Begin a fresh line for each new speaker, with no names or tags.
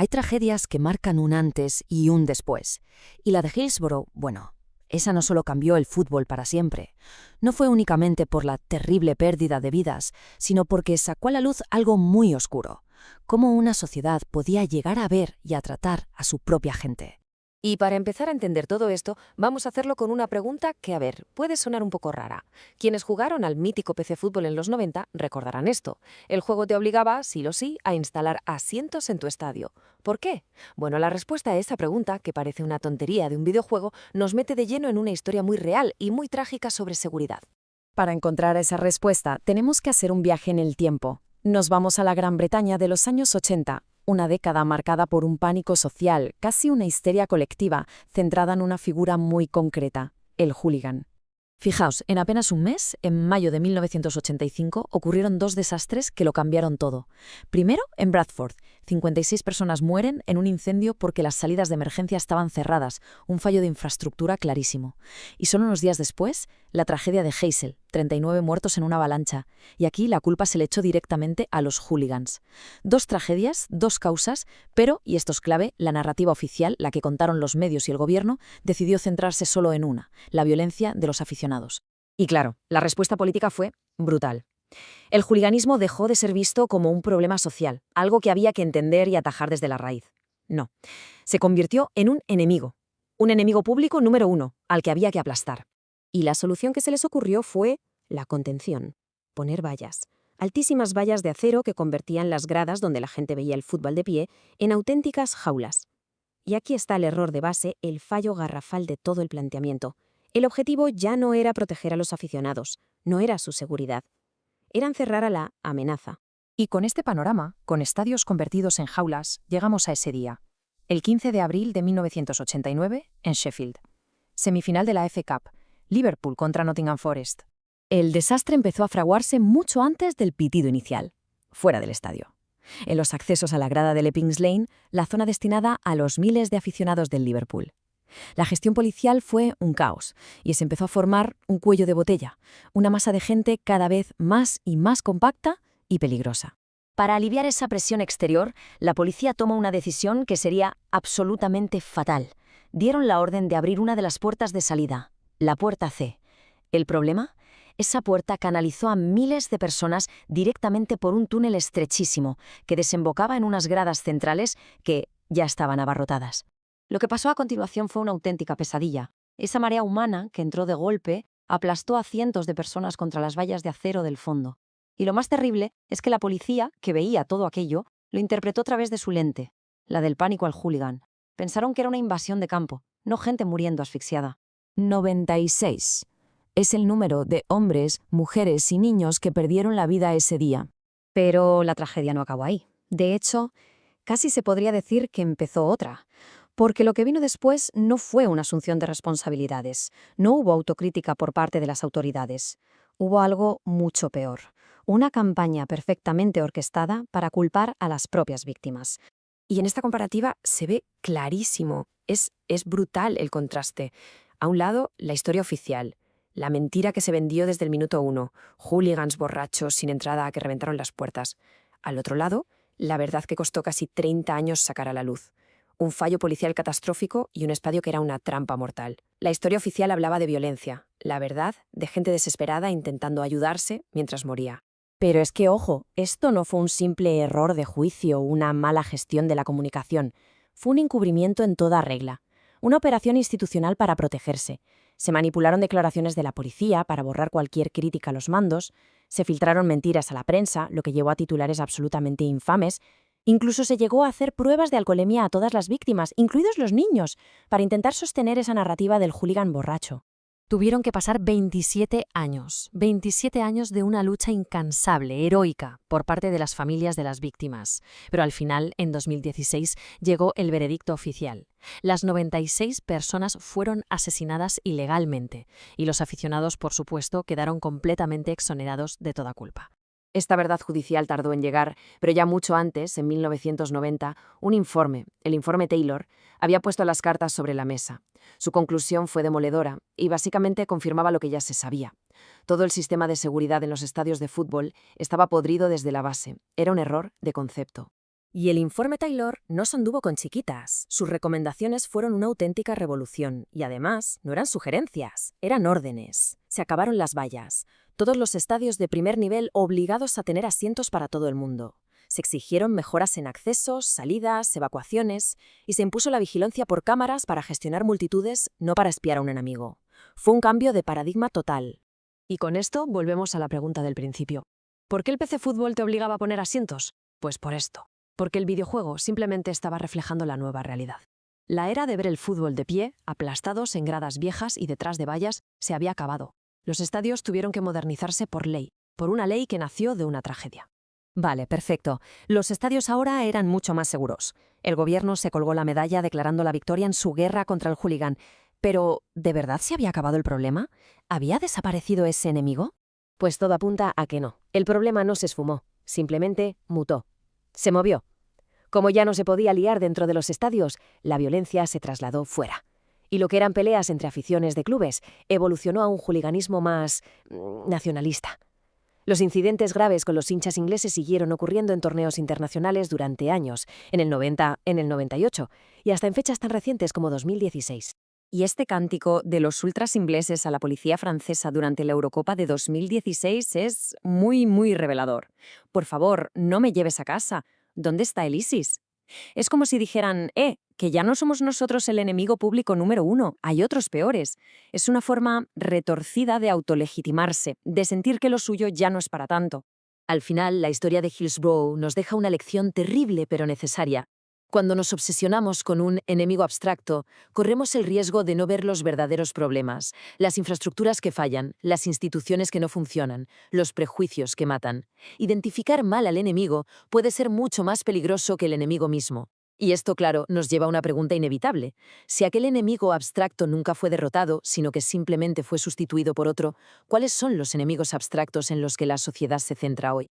Hay tragedias que marcan un antes y un después. Y la de Hillsborough, bueno, esa no solo cambió el fútbol para siempre. No fue únicamente por la terrible pérdida de vidas, sino porque sacó a la luz algo muy oscuro: cómo una sociedad podía llegar a ver y a tratar a su propia gente.
Y para empezar a entender todo esto, vamos a hacerlo con una pregunta que, a ver, puede sonar un poco rara. Quienes jugaron al mítico PC Fútbol en los 90 recordarán esto. El juego te obligaba, sí o sí, a instalar asientos en tu estadio. ¿Por qué? Bueno, la respuesta a esa pregunta, que parece una tontería de un videojuego, nos mete de lleno en una historia muy real y muy trágica sobre seguridad.
Para encontrar esa respuesta, tenemos que hacer un viaje en el tiempo. Nos vamos a la Gran Bretaña de los años 80, una década marcada por un pánico social, casi una histeria colectiva, centrada en una figura muy concreta: el hooligan.
Fijaos, en apenas un mes, en mayo de 1985, ocurrieron dos desastres que lo cambiaron todo. Primero, en Bradford, 56 personas mueren en un incendio porque las salidas de emergencia estaban cerradas, un fallo de infraestructura clarísimo. Y solo unos días después, la tragedia de Heysel, 39 muertos en una avalancha. Y aquí la culpa se le echó directamente a los hooligans. Dos tragedias, dos causas, pero, y esto es clave, la narrativa oficial, la que contaron los medios y el gobierno, decidió centrarse solo en una: la violencia de los aficionados.
Y claro, la respuesta política fue brutal. El hooliganismo dejó de ser visto como un problema social, algo que había que entender y atajar desde la raíz. No, se convirtió en un enemigo público número uno, al que había que aplastar. Y la solución que se les ocurrió fue la contención: poner vallas. Altísimas vallas de acero que convertían las gradas donde la gente veía el fútbol de pie en auténticas jaulas. Y aquí está el error de base, el fallo garrafal de todo el planteamiento. El objetivo ya no era proteger a los aficionados, no era su seguridad. Era encerrar a la amenaza.
Y con este panorama, con estadios convertidos en jaulas, llegamos a ese día, el 15 de abril de 1989, en Sheffield. Semifinal de la FA Cup, Liverpool contra Nottingham Forest. El desastre empezó a fraguarse mucho antes del pitido inicial, fuera del estadio. En los accesos a la grada del Eppings Lane, la zona destinada a los miles de aficionados del Liverpool. La gestión policial fue un caos y se empezó a formar un cuello de botella, una masa de gente cada vez más y más compacta y peligrosa.
Para aliviar esa presión exterior, la policía tomó una decisión que sería absolutamente fatal. Dieron la orden de abrir una de las puertas de salida, la puerta C. ¿El problema? Esa puerta canalizó a miles de personas directamente por un túnel estrechísimo que desembocaba en unas gradas centrales que ya estaban abarrotadas. Lo que pasó a continuación fue una auténtica pesadilla. Esa marea humana que entró de golpe aplastó a cientos de personas contra las vallas de acero del fondo. Y lo más terrible es que la policía, que veía todo aquello, lo interpretó a través de su lente, la del pánico al hooligan. Pensaron que era una invasión de campo, no gente muriendo asfixiada.
96. Es el número de hombres, mujeres y niños que perdieron la vida ese día.
Pero la tragedia no acabó ahí. De hecho, casi se podría decir que empezó otra. Porque lo que vino después no fue una asunción de responsabilidades, no hubo autocrítica por parte de las autoridades. Hubo algo mucho peor, una campaña perfectamente orquestada para culpar a las propias víctimas. Y en esta comparativa se ve clarísimo, es brutal el contraste. A un lado, la historia oficial, la mentira que se vendió desde el minuto uno, hooligans borrachos sin entrada a que reventaron las puertas. Al otro lado, la verdad que costó casi 30 años sacar a la luz. Un fallo policial catastrófico y un estadio que era una trampa mortal. La historia oficial hablaba de violencia, la verdad, de gente desesperada intentando ayudarse mientras moría.
Pero es que, ojo, esto no fue un simple error de juicio o una mala gestión de la comunicación. Fue un encubrimiento en toda regla. Una operación institucional para protegerse. Se manipularon declaraciones de la policía para borrar cualquier crítica a los mandos. Se filtraron mentiras a la prensa, lo que llevó a titulares absolutamente infames. Incluso se llegó a hacer pruebas de alcoholemia a todas las víctimas, incluidos los niños, para intentar sostener esa narrativa del hooligan borracho.
Tuvieron que pasar 27 años de una lucha incansable, heroica, por parte de las familias de las víctimas. Pero al final, en 2016, llegó el veredicto oficial. Las 96 personas fueron asesinadas ilegalmente, y los aficionados, por supuesto, quedaron completamente exonerados de toda culpa.
Esta verdad judicial tardó en llegar, pero ya mucho antes, en 1990, un informe, el informe Taylor, había puesto las cartas sobre la mesa. Su conclusión fue demoledora y básicamente confirmaba lo que ya se sabía. Todo el sistema de seguridad en los estadios de fútbol estaba podrido desde la base. Era un error de concepto.
Y el informe Taylor no se anduvo con chiquitas. Sus recomendaciones fueron una auténtica revolución y además no eran sugerencias, eran órdenes. Se acabaron las vallas. Todos los estadios de primer nivel obligados a tener asientos para todo el mundo. Se exigieron mejoras en accesos, salidas, evacuaciones y se impuso la vigilancia por cámaras para gestionar multitudes, no para espiar a un enemigo. Fue un cambio de paradigma total.
Y con esto volvemos a la pregunta del principio. ¿Por qué el PC Fútbol te obligaba a poner asientos? Pues por esto. Porque el videojuego simplemente estaba reflejando la nueva realidad. La era de ver el fútbol de pie, aplastados en gradas viejas y detrás de vallas, se había acabado. Los estadios tuvieron que modernizarse por ley, por una ley que nació de una tragedia.
Vale, perfecto. Los estadios ahora eran mucho más seguros. El gobierno se colgó la medalla declarando la victoria en su guerra contra el hooligan. Pero, ¿de verdad se había acabado el problema? ¿Había desaparecido ese enemigo? Pues todo apunta a que no. El problema no se esfumó, simplemente mutó. Se movió. Como ya no se podía liar dentro de los estadios, la violencia se trasladó fuera. Y lo que eran peleas entre aficiones de clubes evolucionó a un hooliganismo más nacionalista. Los incidentes graves con los hinchas ingleses siguieron ocurriendo en torneos internacionales durante años, en el 90, en el 98 y hasta en fechas tan recientes como 2016.
Y este cántico de los ultras ingleses a la policía francesa durante la Eurocopa de 2016 es muy revelador. Por favor, no me lleves a casa. ¿Dónde está el ISIS? Es como si dijeran, que ya no somos nosotros el enemigo público número 1, hay otros peores. Es una forma retorcida de autolegitimarse, de sentir que lo suyo ya no es para tanto.
Al final, la historia de Hillsborough nos deja una lección terrible pero necesaria. Cuando nos obsesionamos con un enemigo abstracto, corremos el riesgo de no ver los verdaderos problemas, las infraestructuras que fallan, las instituciones que no funcionan, los prejuicios que matan. Identificar mal al enemigo puede ser mucho más peligroso que el enemigo mismo. Y esto, claro, nos lleva a una pregunta inevitable. Si aquel enemigo abstracto nunca fue derrotado, sino que simplemente fue sustituido por otro, ¿cuáles son los enemigos abstractos en los que la sociedad se centra hoy?